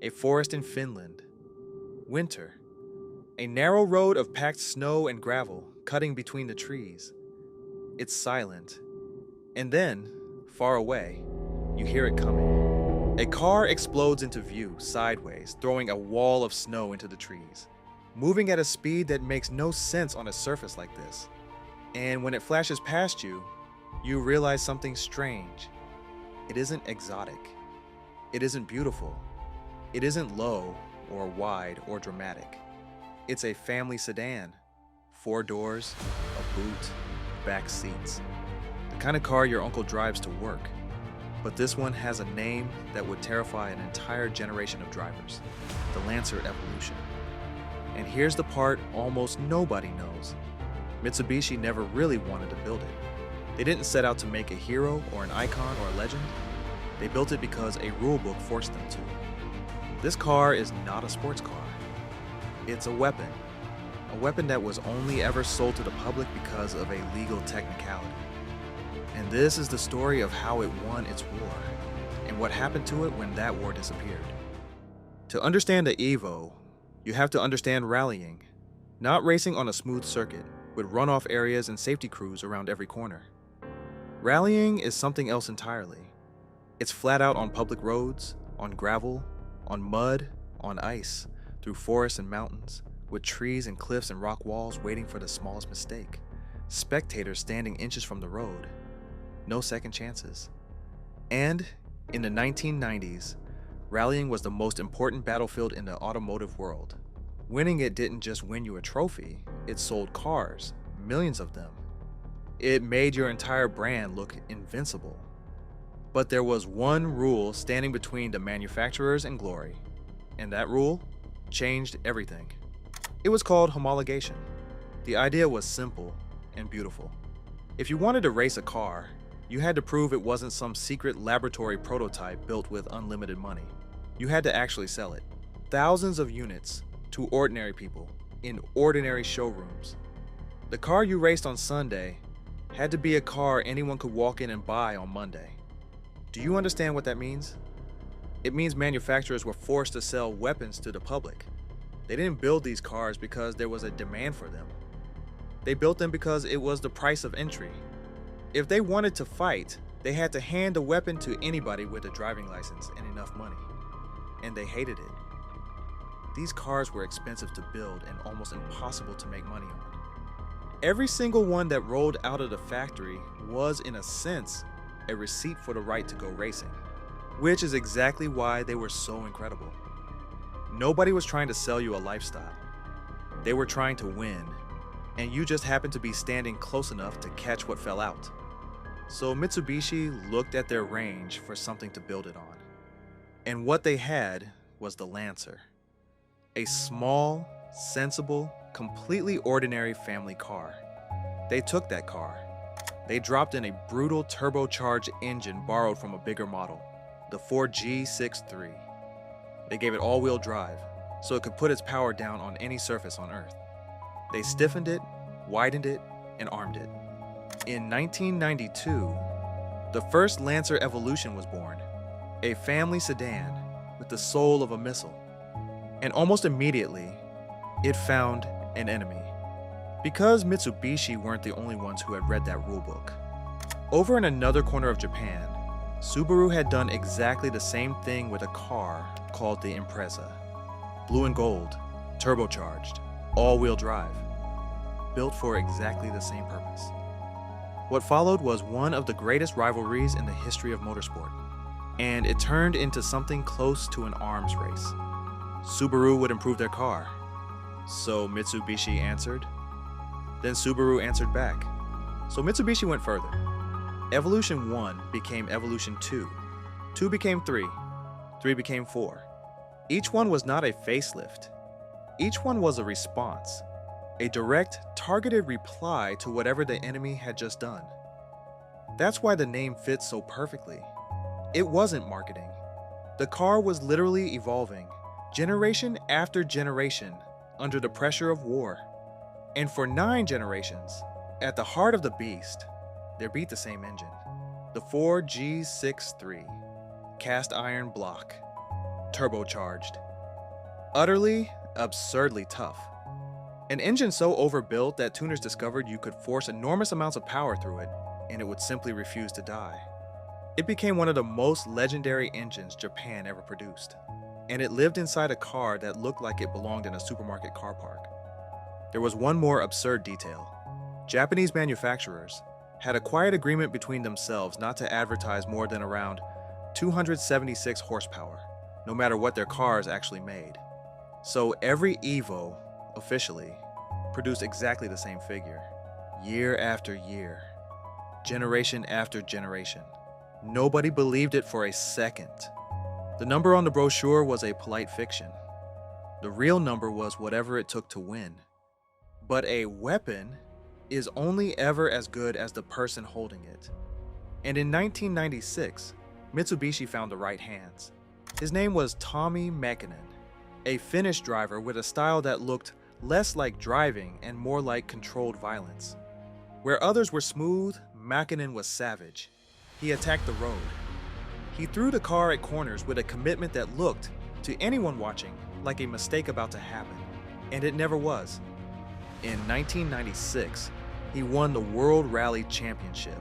a forest in Finland, winter, a narrow road of packed snow and gravel cutting between the trees. It's silent, and then, far away, you hear it coming. A car explodes into view sideways, throwing a wall of snow into the trees, moving at a speed that makes no sense on a surface like this. And when it flashes past you, you realize something strange. It isn't exotic. It isn't beautiful. It isn't low or wide or dramatic. It's a family sedan. 4 doors, a boot, back seats. The kind of car your uncle drives to work. But this one has a name that would terrify an entire generation of drivers, the Lancer Evolution. And here's the part almost nobody knows. Mitsubishi never really wanted to build it. They didn't set out to make a hero or an icon or a legend. They built it because a rulebook forced them to. This car is not a sports car. It's a weapon that was only ever sold to the public because of a legal technicality. And this is the story of how it won its war, and what happened to it when that war disappeared. To understand the Evo, you have to understand rallying, not racing on a smooth circuit, with runoff areas and safety crews around every corner. Rallying is something else entirely. It's flat out on public roads, on gravel, on mud, on ice, through forests and mountains, with trees and cliffs and rock walls waiting for the smallest mistake. Spectators standing inches from the road. No second chances. And in the 1990s, rallying was the most important battlefield in the automotive world. Winning it didn't just win you a trophy, it sold cars, millions of them. It made your entire brand look invincible. But there was one rule standing between the manufacturers and glory, and that rule changed everything. It was called homologation. The idea was simple and beautiful. If you wanted to race a car, you had to prove it wasn't some secret laboratory prototype built with unlimited money. You had to actually sell it. Thousands of units to ordinary people in ordinary showrooms. The car you raced on Sunday had to be a car anyone could walk in and buy on Monday. Do you understand what that means? It means manufacturers were forced to sell weapons to the public. They didn't build these cars because there was a demand for them. They built them because it was the price of entry. If they wanted to fight, they had to hand a weapon to anybody with a driving license and enough money. And they hated it. These cars were expensive to build and almost impossible to make money on. Every single one that rolled out of the factory was, in a sense, a receipt for the right to go racing, which is exactly why they were so incredible. Nobody was trying to sell you a lifestyle. They were trying to win, and you just happened to be standing close enough to catch what fell out. So Mitsubishi looked at their range for something to build it on. And what they had was the Lancer. A small, sensible, completely ordinary family car. They took that car. They dropped in a brutal turbocharged engine borrowed from a bigger model, the Ford G63. They gave it all-wheel drive, so it could put its power down on any surface on Earth. They stiffened it, widened it, and armed it. In 1992, the first Lancer Evolution was born, a family sedan with the soul of a missile. And almost immediately, it found an enemy. Because Mitsubishi weren't the only ones who had read that rulebook. Over in another corner of Japan, Subaru had done exactly the same thing with a car called the Impreza. Blue and gold, turbocharged, all-wheel drive, built for exactly the same purpose. What followed was one of the greatest rivalries in the history of motorsport, and it turned into something close to an arms race. Subaru would improve their car, so Mitsubishi answered. Then Subaru answered back, so Mitsubishi went further. Evolution 1 became Evolution 2, 2 became 3, 3 became 4. Each one was not a facelift. Each one was a response, a direct, targeted reply to whatever the enemy had just done. That's why the name fits so perfectly. It wasn't marketing. The car was literally evolving, generation after generation, under the pressure of war. And for 9 generations, at the heart of the beast, there beat the same engine, the Ford G63, cast iron block. turbocharged. Utterly, absurdly tough. An engine so overbuilt that tuners discovered you could force enormous amounts of power through it, and it would simply refuse to die. It became one of the most legendary engines Japan ever produced, and it lived inside a car that looked like it belonged in a supermarket car park. There was one more absurd detail. Japanese manufacturers had a quiet agreement between themselves not to advertise more than around 276 horsepower, no matter what their cars actually made. So every Evo, officially, produced exactly the same figure, year after year, generation after generation. Nobody believed it for a second. The number on the brochure was a polite fiction. The real number was whatever it took to win. But a weapon is only ever as good as the person holding it. And in 1996, Mitsubishi found the right hands. His name was Tommi Mäkinen, a Finnish driver with a style that looked less like driving and more like controlled violence. Where others were smooth, Makinen was savage. He attacked the road. He threw the car at corners with a commitment that looked, to anyone watching, like a mistake about to happen. And it never was. In 1996, he won the World Rally Championship.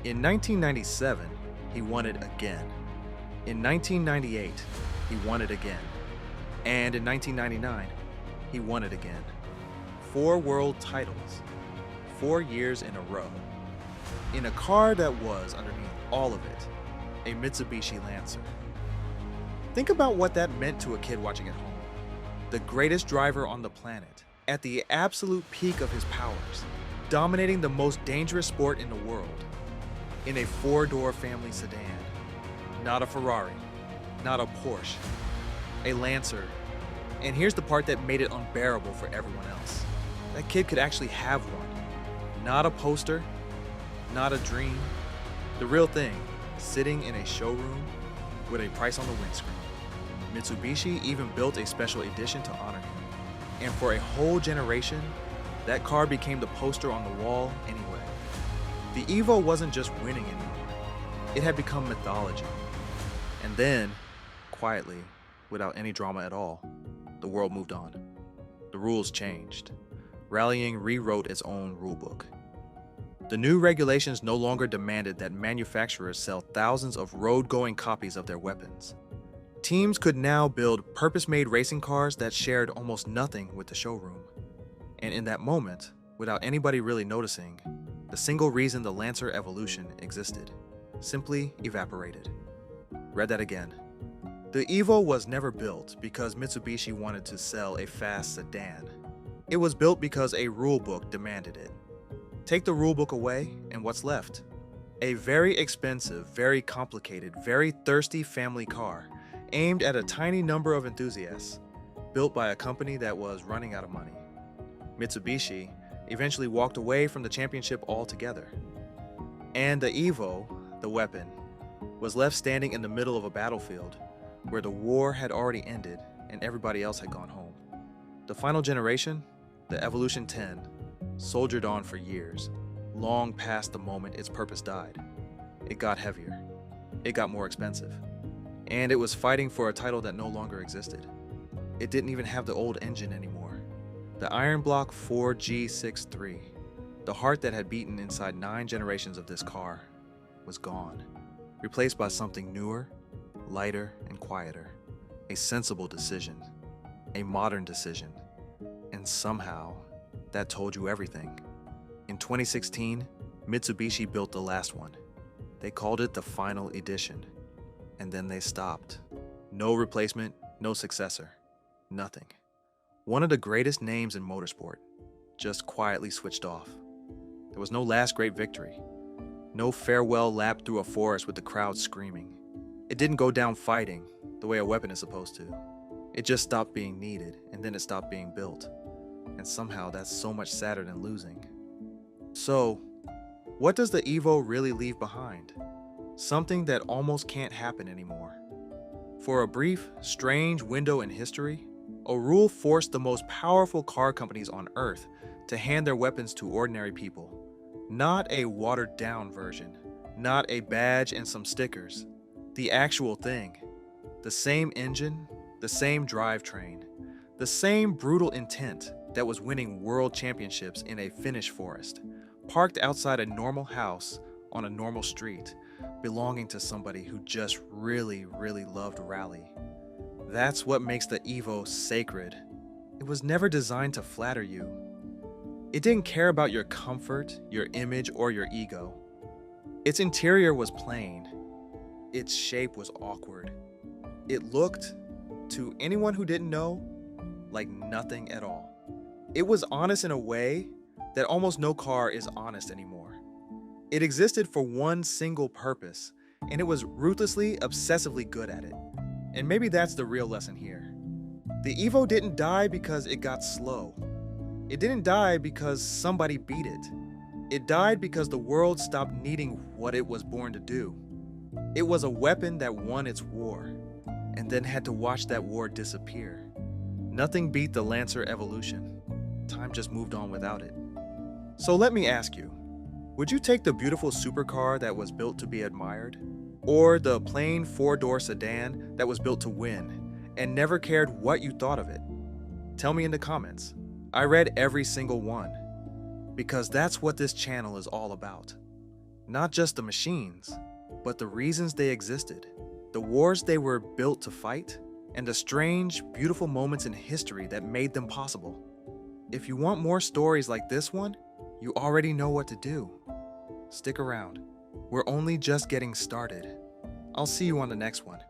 In 1997, he won it again. In 1998, he won it again. And in 1999, he won it again. 4 world titles, 4 years in a row. In a car that was, underneath all of it, a Mitsubishi Lancer. Think about what that meant to a kid watching at home. The greatest driver on the planet, at the absolute peak of his powers, dominating the most dangerous sport in the world, in a 4-door family sedan. Not a Ferrari, not a Porsche, a Lancer. And here's the part that made it unbearable for everyone else. That kid could actually have one. Not a poster, not a dream. The real thing, sitting in a showroom with a price on the windscreen. Mitsubishi even built a special edition to honor him. And for a whole generation, that car became the poster on the wall anyway. The Evo wasn't just winning anymore. It had become mythology. And then, quietly, without any drama at all, the world moved on. The rules changed. Rallying rewrote its own rulebook. The new regulations no longer demanded that manufacturers sell thousands of road-going copies of their weapons. Teams could now build purpose-made racing cars that shared almost nothing with the showroom. And in that moment, without anybody really noticing, the single reason the Lancer Evolution existed simply evaporated. Read that again. The Evo was never built because Mitsubishi wanted to sell a fast sedan. It was built because a rulebook demanded it. Take the rulebook away, and what's left? A very expensive, very complicated, very thirsty family car, aimed at a tiny number of enthusiasts, built by a company that was running out of money. Mitsubishi eventually walked away from the championship altogether. And the Evo, the weapon, was left standing in the middle of a battlefield where the war had already ended and everybody else had gone home. The final generation, the Evolution 10, soldiered on for years, long past the moment its purpose died. It got heavier. It got more expensive. And it was fighting for a title that no longer existed. It didn't even have the old engine anymore. The Iron Block 4G63, the heart that had beaten inside 9 generations of this car, was gone, replaced by something newer, lighter, and quieter. A sensible decision, a modern decision, and somehow that told you everything. In 2016, Mitsubishi built the last one. They called it the final edition, and then they stopped. No replacement, no successor, nothing. One of the greatest names in motorsport just quietly switched off. There was no last great victory, no farewell lap through a forest with the crowd screaming. It didn't go down fighting the way a weapon is supposed to. It just stopped being needed, and then it stopped being built. And somehow that's so much sadder than losing. So, what does the Evo really leave behind? Something that almost can't happen anymore. For a brief, strange window in history, a rule forced the most powerful car companies on Earth to hand their weapons to ordinary people. Not a watered-down version, not a badge and some stickers. The actual thing. The same engine, the same drivetrain, the same brutal intent that was winning world championships in a Finnish forest, parked outside a normal house on a normal street, belonging to somebody who just really loved rally. That's what makes the Evo sacred. It was never designed to flatter you. It didn't care about your comfort, your image, or your ego. Its interior was plain. Its shape was awkward. It looked, to anyone who didn't know, like nothing at all. It was honest in a way that almost no car is honest anymore. It existed for one single purpose, and it was ruthlessly, obsessively good at it. And maybe that's the real lesson here. The Evo didn't die because it got slow. It didn't die because somebody beat it. It died because the world stopped needing what it was born to do. It was a weapon that won its war, and then had to watch that war disappear. Nothing beat the Lancer Evolution. Time just moved on without it. So let me ask you, would you take the beautiful supercar that was built to be admired? Or the plain four-door sedan that was built to win and never cared what you thought of it? Tell me in the comments. I read every single one, because that's what this channel is all about. Not just the machines, but the reasons they existed, the wars they were built to fight, and the strange, beautiful moments in history that made them possible. If you want more stories like this one, you already know what to do. Stick around. We're only just getting started. I'll see you on the next one.